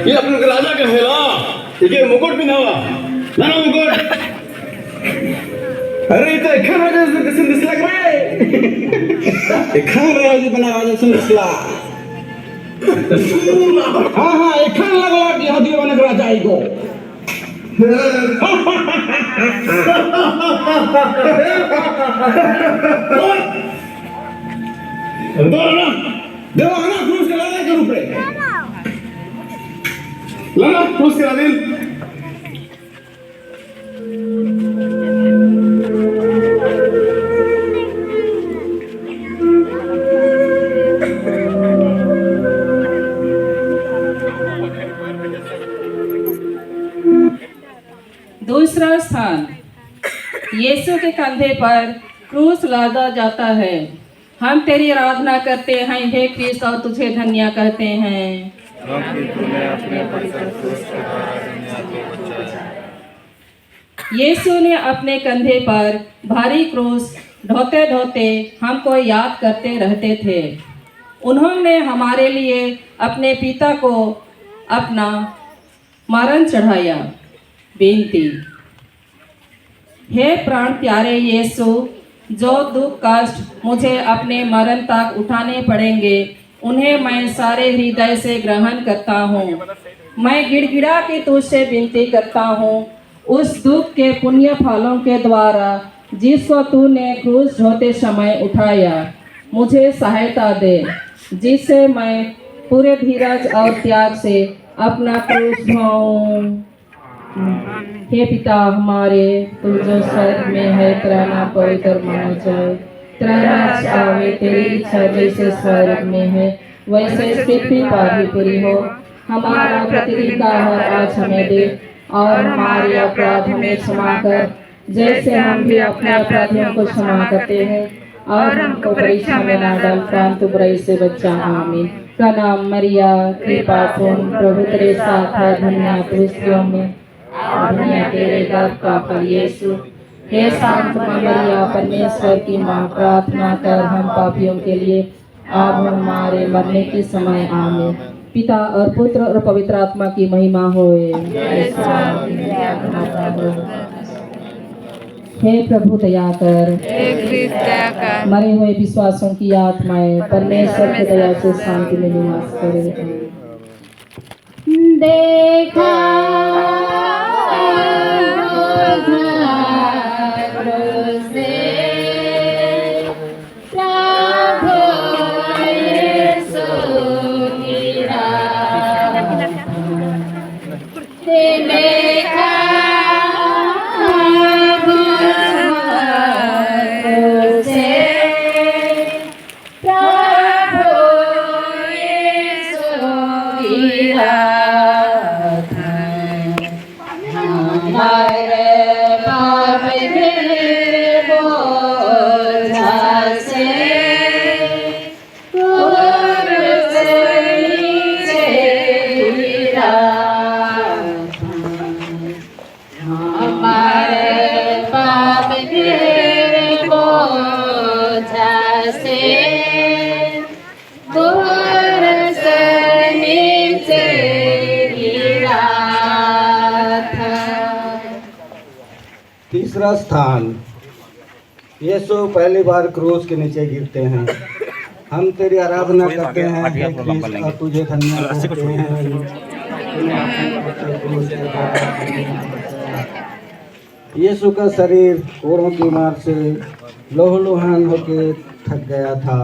ये अपने राजा का है ना, ये मुकुट भी नवा ना मुकुट. अरे इथं एखाद राजा कसं दिसला काय? एखाद राजा बना राजा कसं दिसला? हाँ हाँ एखाद लागला की हा देवानक राजा आहे गो. देवा ना क्रूज केला नाही करू रे. लगा क्रूज करा देईल. दूसरा स्थान, यीशु के कंधे पर क्रूस लादा जाता है। हम तेरी आराधना करते हैं हे क्रिस्त और तुझे धन्य कहते हैं। यीशु ने अपने कंधे पर भारी क्रूस ढोते ढोते हमको याद करते रहते थे। उन्होंने हमारे लिए अपने पिता को अपना मरण चढ़ाया। बेनती, हे प्राण प्यारे यीशु, जो दुख कष्ट मुझे अपने मरण तक उठाने पड़ेंगे उन्हें मैं सारे हृदय से ग्रहण करता हूँ। मैं गिड़गिड़ा के तुझसे विनती करता हूँ, उस दुख के पुण्य फलों के द्वारा जिसको तूने क्रूस ढोते समय उठाया, मुझे सहायता दे, जिससे मैं पूरे धीरज और त्याग से अपना क्रूस ढोऊं। हे पिता हमारे, तू जो स्वर्ग में है, तेरा नाम पवित्र माना जाए, तेरा राज्य आवे, तेरी इच्छा जैसे स्वर्ग में है वैसे पृथ्वी पर भी पूरी हो। हमारा प्रतिदिन का आहार आज हमें दे, और हमारे अपराध हमें क्षमा कर, जैसे हम भी अपने अपराधियों को क्षमा करते हैं, और हमको परीक्षा में न डाल, परंतु बुराई से बचा। आमीन। प्रणाम मरिया, कृपा पूर्ण, प्रभु तेरे साथ है, धन्य तू स्त्रियों में, धन्य तेरे गर्भ का फल यीशु। हे शांत मरिया, परमेश्वर की माँ, प्रार्थना कर हम पापियों के लिए, अब हमारे मरने के समय। आमीन। पिता और पुत्र और पवित्र आत्मा की महिमा होए। हे प्रभु दया कर, मरे हुए विश्वासों की आत्माएं परमेश्वर की दया से शांति में निवास करें। देखा तीसरा स्थान, यीशु पहली बार क्रूस के नीचे गिरते हैं। हम तेरी आराधना करते हैं और तुझे धन्य कहते हैं। यीशु का शरीर कोड़ों की मार से लोहलुहान होकर थक गया था।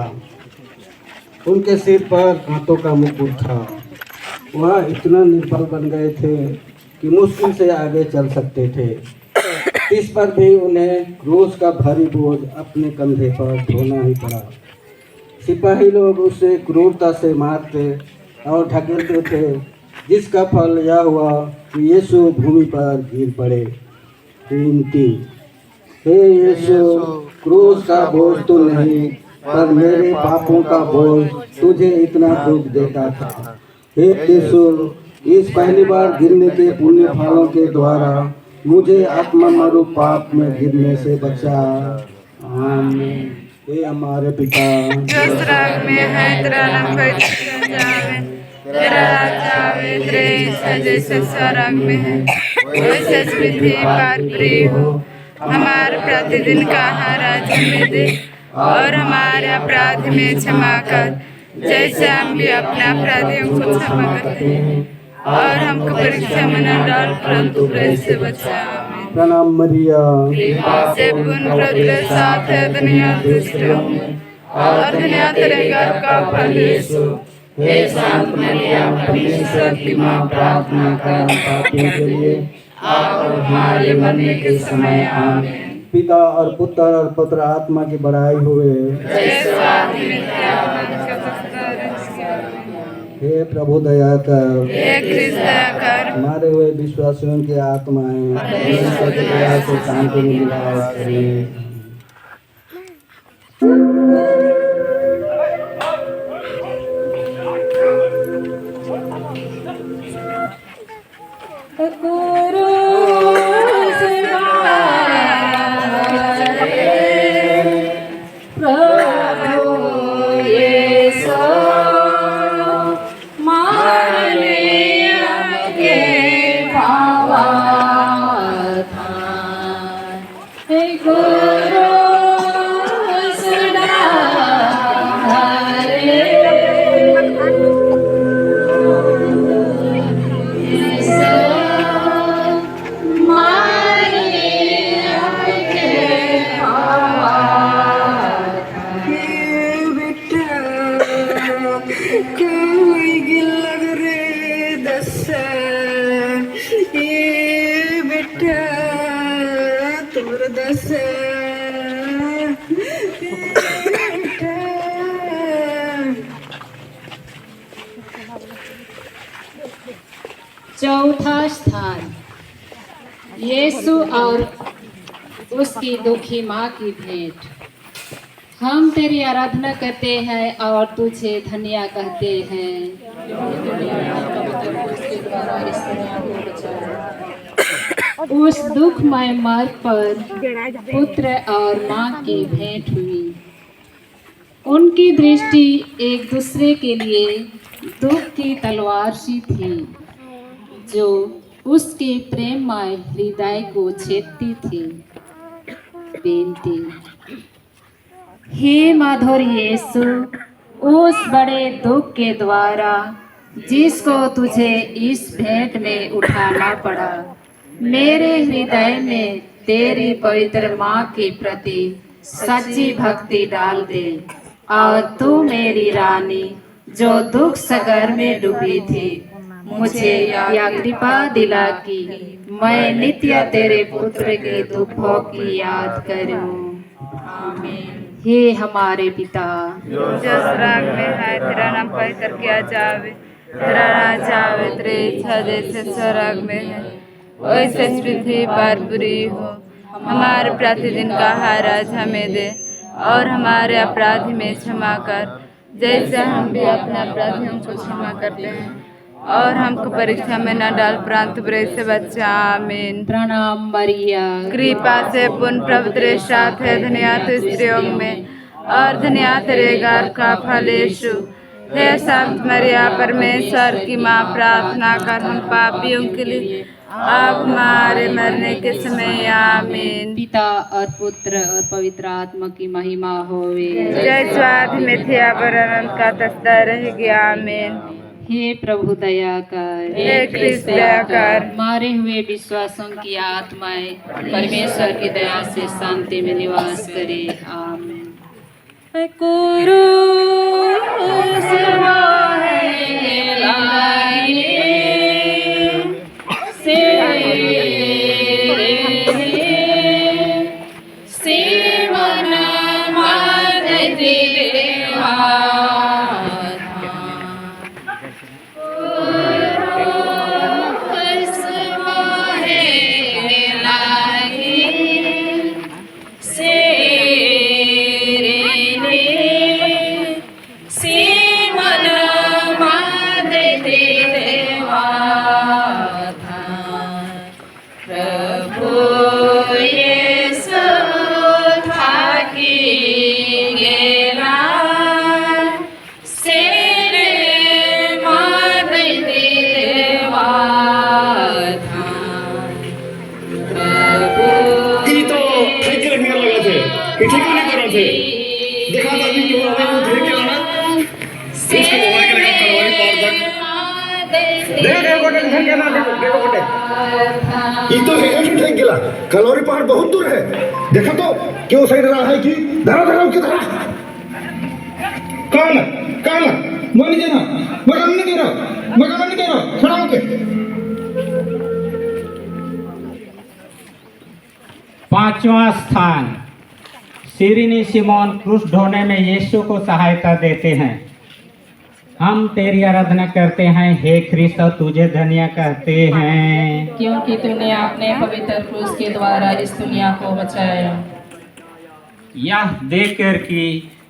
उनके सिर पर कांटों का मुकुट था। वह इतना निर्बल बन गए थे कि मुश्किल से आगे चल सकते थे। इस पर भी उन्हें क्रूस का भारी बोझ अपने कंधे पर ढोना ही पड़ा। सिपाही लोग उसे क्रूरता से मारते और ढकेलते थे, जिसका फल यह हुआ कि यीशु भूमि पर गिर पड़े। विनती, हे यीशु, क्रूस का बोझ तो नहीं, पर मेरे पापों का बोझ तुझे इतना दुख देता था। हे यीशु, इस पहली बार गिरने के पुण्य फलों के द्वारा मुझे आत्ममरूप पाप में गिरने से बचा। आमीन। हे हमारे पिता जो स्वर्ग में है, तेरा नाम पवित्र जावे, तेरा राज्य आवे, तेरी इच्छा जैसे स्वर्ग में है वैसे पृथ्वी पर भी हो। हमारा प्रतिदिन का आहार आज हमें दे, और हमारे अपराध में क्षमा कर, जैसे हम भी अपने अपराधियों को क्षमा करते हैं, और हमको परीक्षा में न डाल, परंतु बुरे से बचा। आमीन। प्रणाम मरिया, कृपा से पूर्ण प्रभु साथ है, दुनिया दुष्टों में, और दुनिया तेरे घर का फल यीशु। हे शांत मरिया, परमेश्वर की माँ, प्रार्थना कर पापियों के लिए और हमारे मरने के समय। आमीन। पिता और पुत्र और पवित्र आत्मा की बड़ाई हुए। जैसे आदि में था, मनुष्य का हे प्रभु दया कर, हे ख्रिस्त दया कर, मारे हुए विश्वासियों की आत्माएं परमेश्वर की दया से शांति में निवास करें। चौथा स्थान, यीशु और उसकी दुखी माँ की भेंट। हम तेरी आराधना करते हैं और तुझे धन्य कहते हैं। उस दुखमय मार्ग पर पुत्र और माँ की भेंट हुई। उनकी दृष्टि एक दूसरे के लिए दुख की तलवार सी थी, जो उसके प्रेममय हृदय को छेदती थी। बेनती, हे मधुर यीशु, उस बड़े दुख के द्वारा जिसको तुझे इस भेंट में उठाना पड़ा, मेरे हृदय में तेरी पवित्र माँ के प्रति सच्ची भक्ति डाल दे, और तू मेरी रानी जो दुख सागर में डूबी थी, मुझे यह कृपा दिला कि मैं नित्य तेरे पुत्र के दुखों की याद करूं। आमीन। हे हमारे पिता जो स्वर्ग में है, तेरा नाम पवित्र किया जावे, तेरा राज्य आवे, तेरी इच्छा जैसे स्वर्ग में है वैसे पृथ्वी पर पूरी हो। हमारे प्रतिदिन का आहार आज हमें दे, और हमारे अपराधी में क्षमा कर, जैसे हम भी अपने अपराधियों को क्षमा करते हैं, और हमको परीक्षा में न डाल, परंतु बुरे से बचा। आमीन। प्रणाम मरिया, कृपा से पूर्ण प्रभु तेरे साथ है, धन्य तू स्त्रियों में, और धन्य तेरे घर का फल यीशु। हे संत मरिया, परमेश्वर की माँ, प्रार्थना कर हम पापियों के लिए, अब हमारे मरने के समय। आमीन। पिता और पुत्र और पवित्र आत्मा की महिमा होवे। जय स्वाद में थे, पर अनंत का तस्ता रहेगी। आमीन। हे प्रभु दया कर, हे ख्रिस्त दया कर, मारे हुए विश्वासों की आत्माएं परमेश्वर की दया से शांति में निवास करे। आमीन। सीमन मादे देवा था प्रभु येसु थाकी गेला सेरे मादे देवा था प्रभु ये तो ठेके रखने का लगा थे कि ठेके नहीं कर रहे थे देखा था अभी क्यों हमें को ठेके लाना उसके मोबाइल के लेकर कलवारी पार तक देखो कोटे ठेके ना देखो कोटे ये तो है कि ठेके गेला कलवारी पहाड़ बहुत दूर है देखा तो क्यों सही रहा है कि धरा धरा के धरा कौन मान जाना मगर नहीं दे रहा खड़ा होके पांचवा स्थान सिरिनी सिमोन क्रूस ढोने में यीशु को सहायता देते हैं। हम तेरी आराधना करते हैं, हे ख्रिस्त, तुझे धन्य कहते हैं क्योंकि तूने अपने पवित्र क्रूस के द्वारा इस दुनिया को बचाया। यह देखकर कि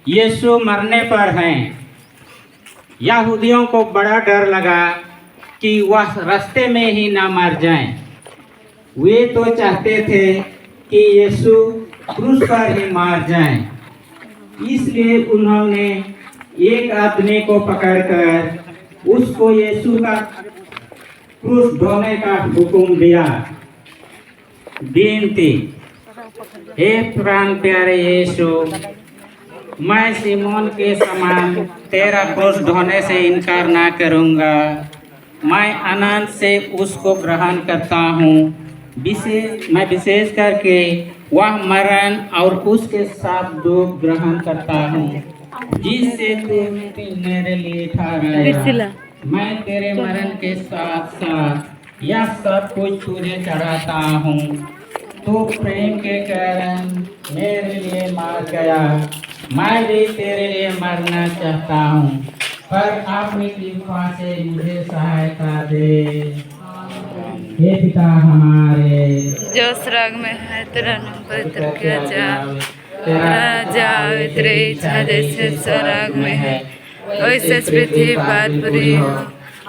यीशु मरने पर हैं, यहूदियों को बड़ा डर लगा कि वह रास्ते में ही ना मर जाएं। वे तो चाहते थे कि यीशु क्रूस पर ही मार जाएं। इसलिए उन्होंने एक आदमी को पकड़कर उसको यीशु का क्रूस ढोने का हुक्म दिया। विनती, हे प्राण प्यारे यीशु, मैं सिमोन के समान तेरा क्रूस ढोने से इनकार ना करूँगा। मैं आनंद से उसको ग्रहण करता हूँ। मैं विशेष करके वह मरण और उसके साथ दुख ग्रहण करता हूँ जिससे तू मेरे लिए ठहराया। मैं तेरे मरण के साथ साथ यह सब कुछ तुझे चढ़ाता हूँ। तू प्रेम के कारण मेरे लिए मर गया, मैं भी तेरे लिए मरना चाहता हूँ, पर अपनी कृपा से मुझे सहायता दे। हे पिता हमारे जो स्वर्ग में है तेरा नाम पवित्र किया जाए, तेरा जाए, तेरी इच्छा जैसे स्वर्ग में है वैसे पृथ्वी पर पूरी हो।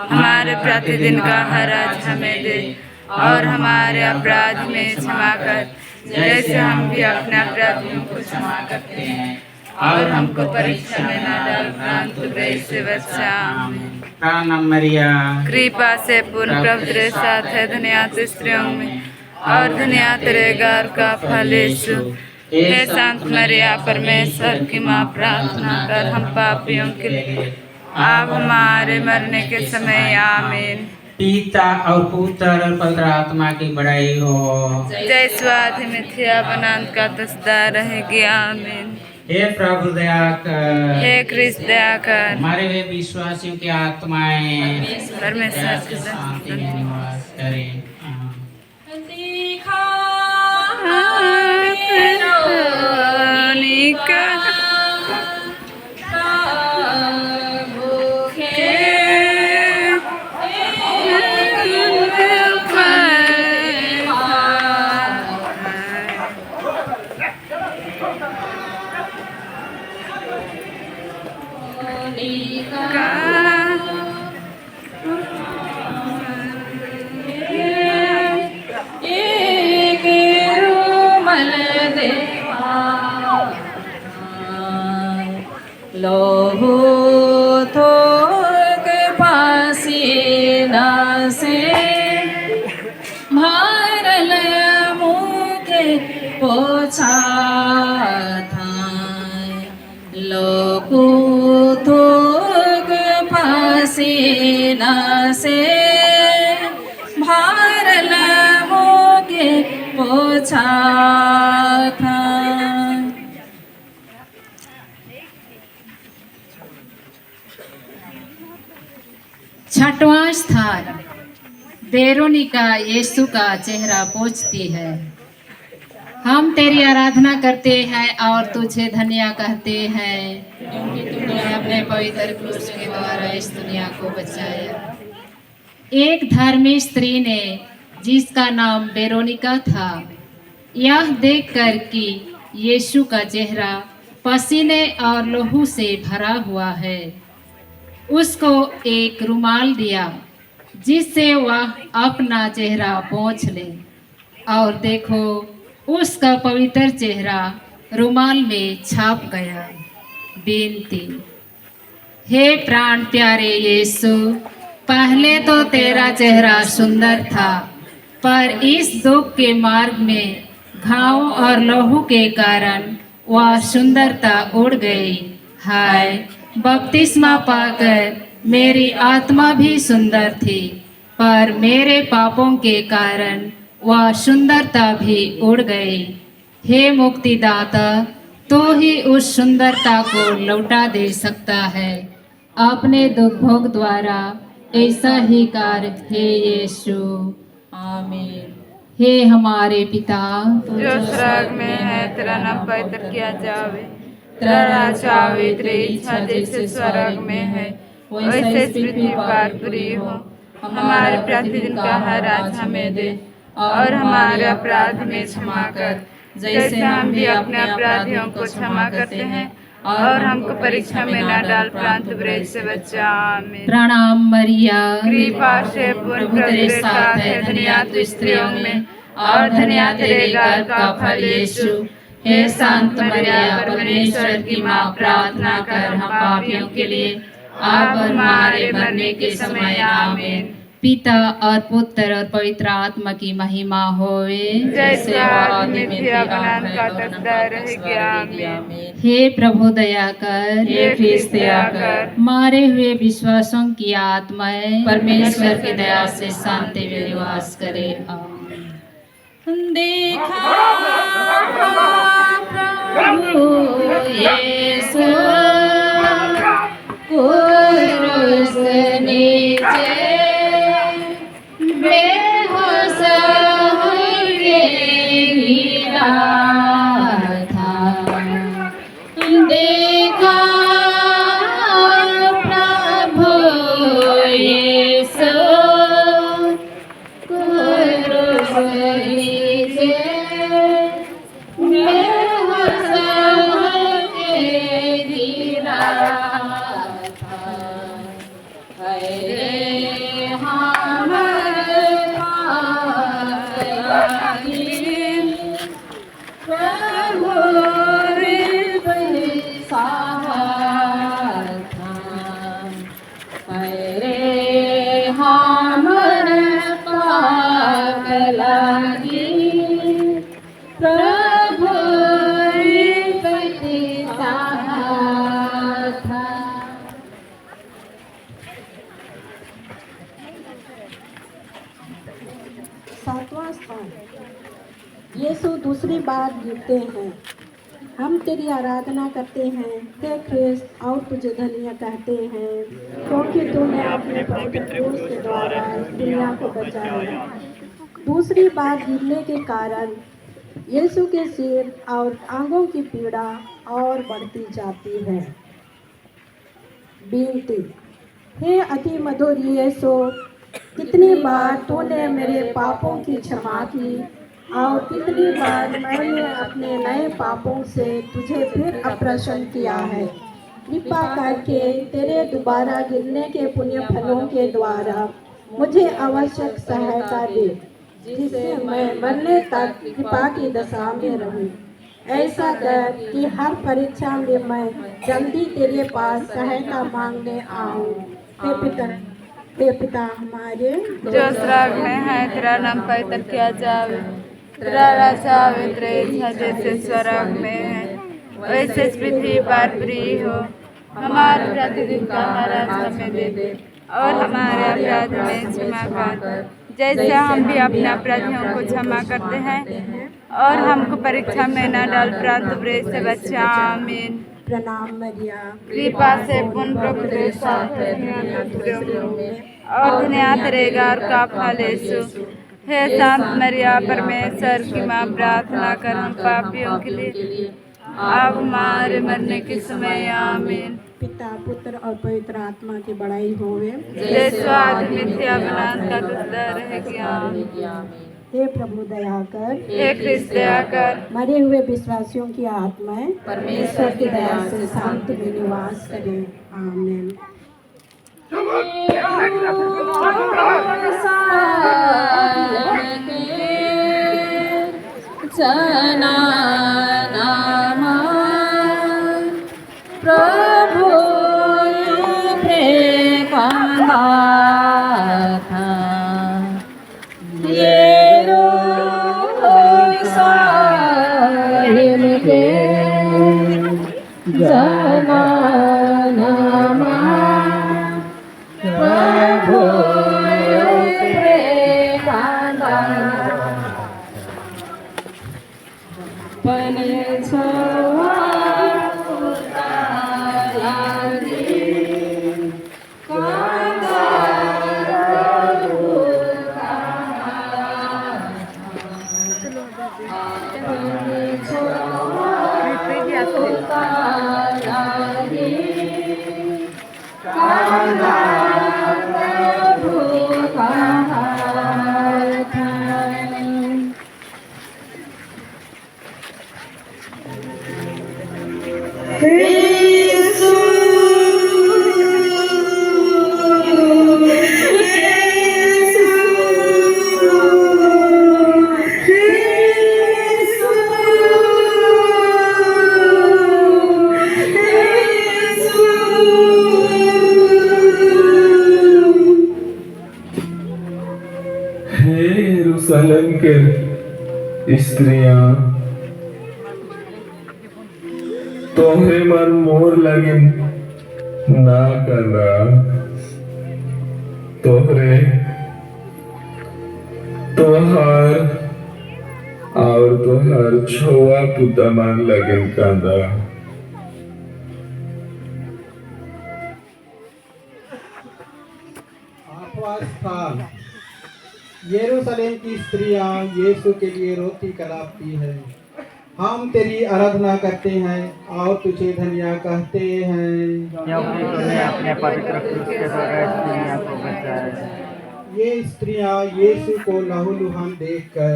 हमारे प्रतिदिन का हर आज हमें दे और हमारे अपराध में क्षमा कर जैसे हम भी अपने अपराधियों को क्षमा करते हैं, और हमको परीक्षा में न डाल परंतु बुराई से बचा। प्राणम मरिया, कृपा से पूर्ण प्रभु तेरे साथ है, धन्य तू स्त्रियों में और धन्य तेरे गर्भ का फल यीशु। हे संत मरिया, परमेश्वर की माँ, प्रार्थना कर हम पापियों के लिए अब हमारे मरने के समय। आमीन। पिता और पुत्र और पवित्र आत्मा की बड़ाई हो। जय स्वाधि मिथ्या बनांत का तस्दा रहेगी। आमीन। हे प्रभु दया कर, हे कृष्ण दया कर, हमारे वे विश्वासियों की आत्माएं परमेश्वर की शांति में निवास करें। लोहू थोक पसीना से भरल मुखे पोछा था। लोहू थोक पसीना से भरल मुखे पोछा था। छठवां स्थान वेरोनिका यीशु का चेहरा पोंछती है। हम तेरी आराधना करते हैं और तुझे धन्य कहते हैं क्योंकि तूने अपने पवित्र क्रूस के द्वारा इस दुनिया को बचाया। एक धर्मी स्त्री ने जिसका नाम वेरोनिका था, यह देखकर कि यीशु का चेहरा पसीने और लहू से भरा हुआ है। उसको एक रुमाल दिया जिससे वह अपना चेहरा पोंछ ले, और देखो उसका पवित्र चेहरा रुमाल में छाप गया। बेनती। हे प्राण प्यारे यीशु, पहले तो तेरा चेहरा सुंदर था, पर इस दुख के मार्ग में घाव और लहू के कारण वह सुंदरता उड़ गई। हाय, बपतिस्मा पाकर मेरी आत्मा भी सुंदर थी, पर मेरे पापों के कारण वह सुंदरता भी उड़ गई। हे मुक्तिदाता, तू ही उस सुंदरता को लौटा दे सकता है। अपने दुख भोग द्वारा ऐसा ही कार्य हे यीशु। आमीन। हे हमारे पिता जो स्वर्ग में है, तेरा नाम पवित्र किया जावे, तेरा राज्य आवे, तेरी इच्छा जैसे स्वर्ग में है वैसे पृथ्वी पर पूरी हो। हमारे प्रतिदिन का हर आज हमें दे, और हमारे अपराध में क्षमा कर, जैसे हम भी अपने अपराधियों को क्षमा करते हैं, और हमको परीक्षा में न डाल, परंतु बुराई से बचा। आमीन। प्रणाम मरिया, कृपा से पूर्ण प्रभु तेरे साथ है, धन्य तू स्त्रियों में, और धन्य तेरे गर्भ का फल यीशु। हे शांत मरिया, परमेश्वर की माँ, प्रार्थना कर हम पापियों के लिए, अब हमारे मरने के समय। आमीन। पिता और पुत्र और पवित्र आत्मा की महिमा होवे, जैसे आदि में थी, अब अनंत का तक रहेगी। आमीन। हे प्रभु दया कर, हे ख्रिस्त दया कर, मारे हुए विश्वासों की आत्माएं परमेश्वर की दया से शांति में निवास करे। आमीन। देखा प्रभु यीशु क्रूस नीचे बेहोश होके गिरा था। देखा प्रभु यीशु क्रूस नीचे बेहोश होके गिरा था। रे हमारे प्रभु रे सहारा रे हमारे पाप लगी, प्रभु रे सहारा। सातवां स्थान। यीशु दूसरी बार गिरते हैं। हम तेरी आराधना करते हैं हे ख्रिस्त, और तुझे धन्य कहते हैं, क्योंकि तूने अपने पवित्र क्रूस के द्वारा इस दुनिया को बचाया। दूसरी बार गिरने के कारण यीशु के सिर और आंगों की पीड़ा और बढ़ती जाती है। विनती। हे अति मधुर यीशु, कितनी बार तूने मेरे पापों की क्षमा की, और कितनी बार मैंने अपने नए पापों से तुझे फिर अप्रसन्न किया है। कृपा करके तेरे दोबारा गिरने के पुण्य फलों के द्वारा मुझे आवश्यक सहायता दे, जिससे मैं मरने तक कृपा की दशा में रहूं। ऐसा कर कि हर परीक्षा में मैं जल्दी तेरे पास सहायता मांगने आऊं। हे पिता हमारे जो स्वर्ग में है, तेरा नाम पवित्र किया जावे, तेरा राज्य आवे, तेरी इच्छा जैसे स्वर्ग में है वैसे पृथ्वी पर पूरी हो। हमारे प्रतिदिन का आहार हमें दे दे, और हमारे अपराध में क्षमा कर, जैसे हम भी अपने अपराधियों को क्षमा करते हैं, और हमको परीक्षा में न डाल, परंतु बुराई से बचा। आमीन। प्रणाम मरिया, कृपा से पूर्ण प्रभु तेरे साथ है, और दुनिया तेरे घर का फल यीशु। हे शांत मरिया, परमेश्वर की माँ, प्रार्थना कर हम पापियों के लिए, अब हमारे मरने के समय। आमीन। पिता पुत्र और पवित्र आत्मा की बड़ाई होवे, जैसे आदि मिथ्या बनान का दुष्ट रहेगी। आमीन। हे प्रभु दया कर। हे ख्रिस्त दया कर। मरे हुए विश्वासियों की आत्माएं परमेश्वर की दया से शांति में निवास करें। आमीन। प्रभु यरूशलेम के स्त्रियां तोहरे मन मोर लगिन ना करना तोहरे तोहार और तोहार छोआ पुता मन लगिन कांदा। आठवां स्थान यरूशलेम की स्त्रियां यीशु के लिए रोटी कलापती है। हम तेरी आराधना करते हैं और तुझे धन्य कहते हैं क्योंकि तूने अपने पवित्र क्रूस के द्वारा इस दुनिया को बचाया। ये स्त्रियां यीशु को लहूलुहान देखकर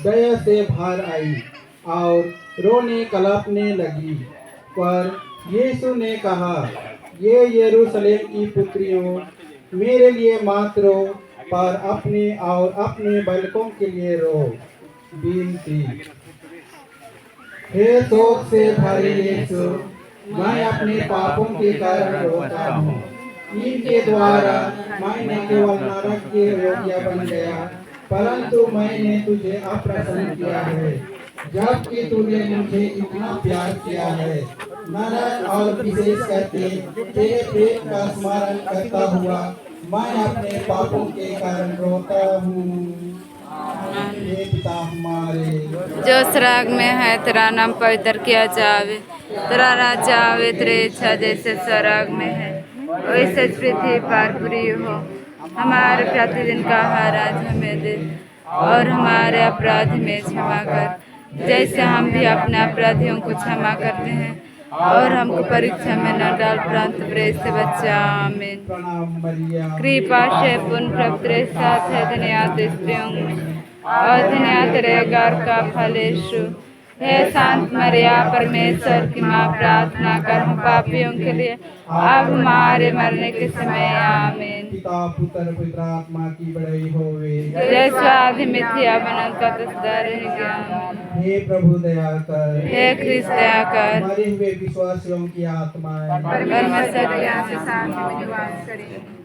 दया से भर आई और रोने कलापने लगी। पर यीशु ने कहा, ये यरूशलेम की पुत्रियों, मेरे लिए मत रो, पर अपने और अपने बालकों के लिए रो। विनती। हे शोक से भरे यीशु, मैं अपने पापों के कारण रोता हूँ। इनके द्वारा मैं न केवल नरक के योग्य बन गया, परंतु मैंने तुझे अप्रसन्न किया है, जबकि तूने मुझे इतना प्यार किया है। नरक और विशेष करके तेरे प्रेम का स्मरण करता हुआ मैं अपने पापों के कारण रोता हूँ। हे पिता हमारे जो स्वर्ग में है, तेरा नाम पवित्र किया जावे, तेरा राज्य आवे, तेरी इच्छा जैसे स्वर्ग में है वैसे पृथ्वी पर पूरी हो। हमारे प्रतिदिन का आहार आज हमें दे, और हमारे अपराध में क्षमा कर, जैसे हम भी अपने अपराधियों को क्षमा करते हैं, और हमको परीक्षा में न डाल, परंतु बुरे से बचा। आमीन। प्रणाम मरिया, कृपा से पुण्य प्राप्त तेरे साथ है, धन्यवाद स्त्रियों में और धन्यवाद तेरे गर्भ का फल यीशु। हे शांत मरिया, परमेश्वर की माँ, प्रार्थना कर हम पापियों के लिए अब हमारे मरने के समय। आमीन। पिता पुत्र पवित्र आत्मा की बड़ाई होवे। जैसा आदि मिथ्या बनल का तस्दा रहेगा। हे प्रभु दया कर। हे ख्रिस्त दया कर। मरे हुए विश्वासियों की आत्माएं परमेश्वर की दया से शांति में निवास करें।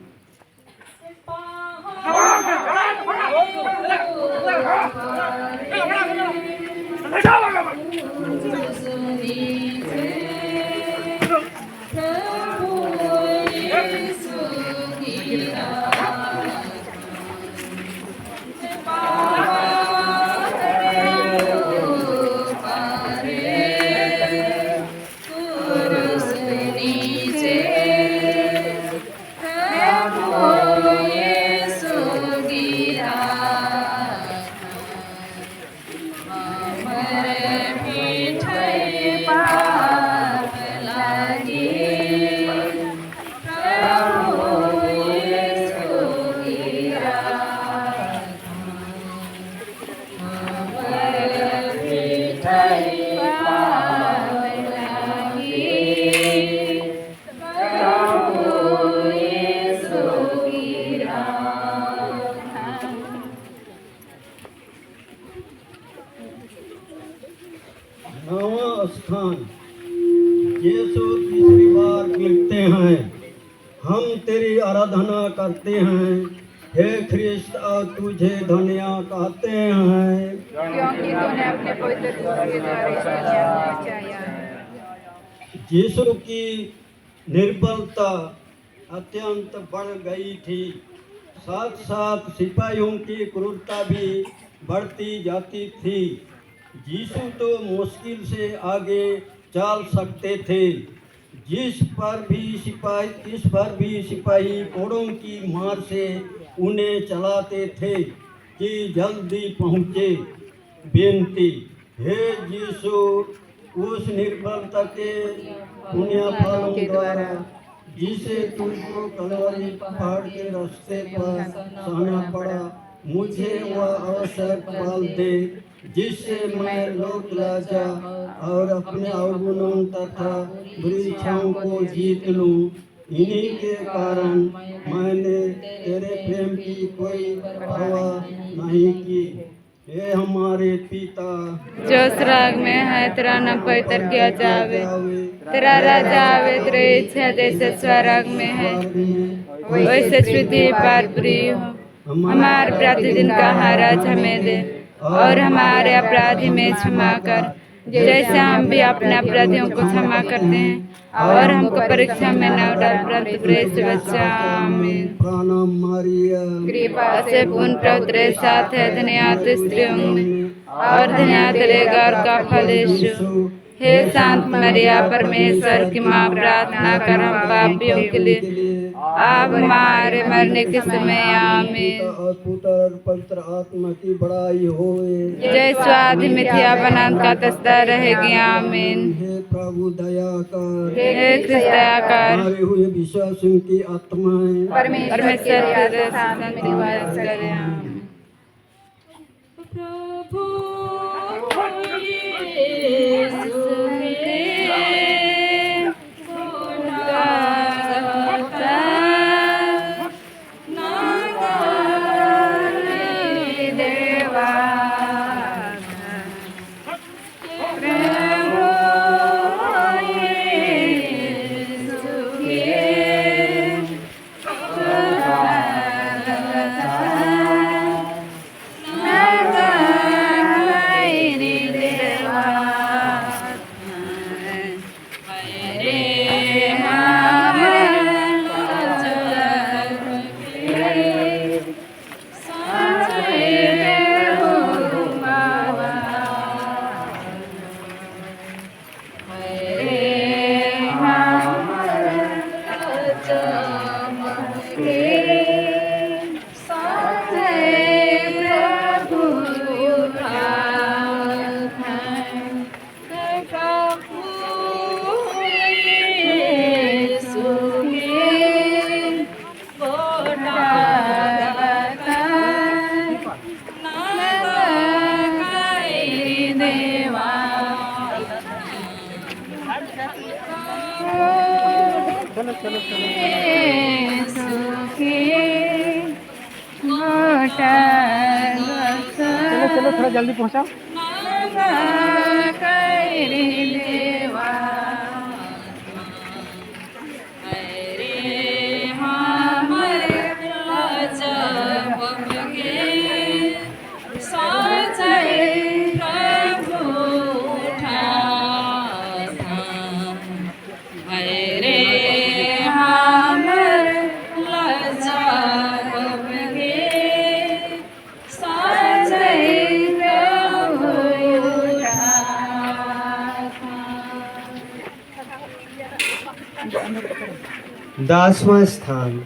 पार हम तेरी आराधना करते हैं। हे ख्रिस्त, और तुझे धन्यवाद कहते हैं, क्योंकि तूने अपने पवित्र दूत के द्वारा इसे बचाया है। यीशु की निर्बलता अत्यंत बढ़ गई थी। साथ साथ सिपाहियों की क्रूरता भी बढ़ती जाती थी। यीशु तो मुश्किल से आगे चल सकते थे, इस पर भी सिपाही कोड़ों की मार से उन्हें चलाते थे कि जल्दी पहुँचे। बेनती, हे यीशु, उस निर्बलता के पुण्य फलों द्वारा जिसे तुझको कलवरी पहाड़ के रास्ते पर सहना पड़ा, मुझे वह अवसर पाल दे जिससे मैं लोक लाजा और अपने अवगुणों तथा बुरी इच्छाओं को जीत लूं। इन्हीं के कारण मैंने तेरे प्रेम की कोई परवाह नहीं की। हे हमारे पिता जो स्वर्ग में है, तेरा नाम पवित्र किया जावे, तेरा राज्य आवे, तेरी इच्छा जैसे स्वर्ग में है वैसे पृथ्वी पर पूरी हो। हमारे प्रतिदिन का आहार आज हमें दे, और हमारे अपराधी में क्षमा कर जैसे हम भी अपने अपराधियों को क्षमा करते हैं, और हमको परीक्षा में न डाल परंतु बुरे से बचा। आमीन। प्रणाम मरिया, कृपा से पूर्ण प्रभु तेरे साथ है, धन्यवाद स्त्रियों में और धन्यवाद तेरे गर्भ का फल यीशु। हे शांत मरिया, परमेश्वर की माँ, प्रार्थना कर हम पापियों के लिए अब हमारे मरने के समय। आमीन। और पुत्र और पवित्र आत्मा की बड़ाई होए। जय स्वादि मिथिया बनान का तस्ता रहेगी। आमीन। हे प्रभु दया कर, हे कृष्ण दया कर, मारे हुए विश्वासियों की आत्माएं परमेश्वर के साथ निवास करें। आमीन। चलो थोड़ा जल्दी पहुंचाओ। दासवां स्थान।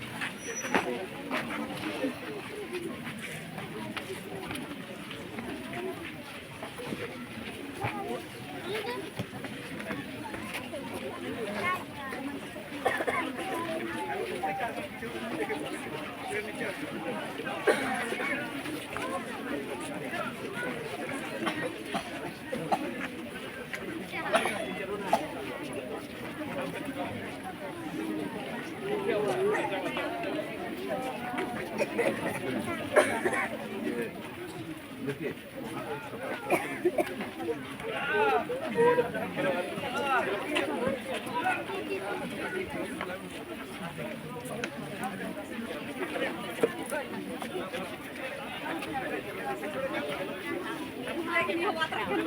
है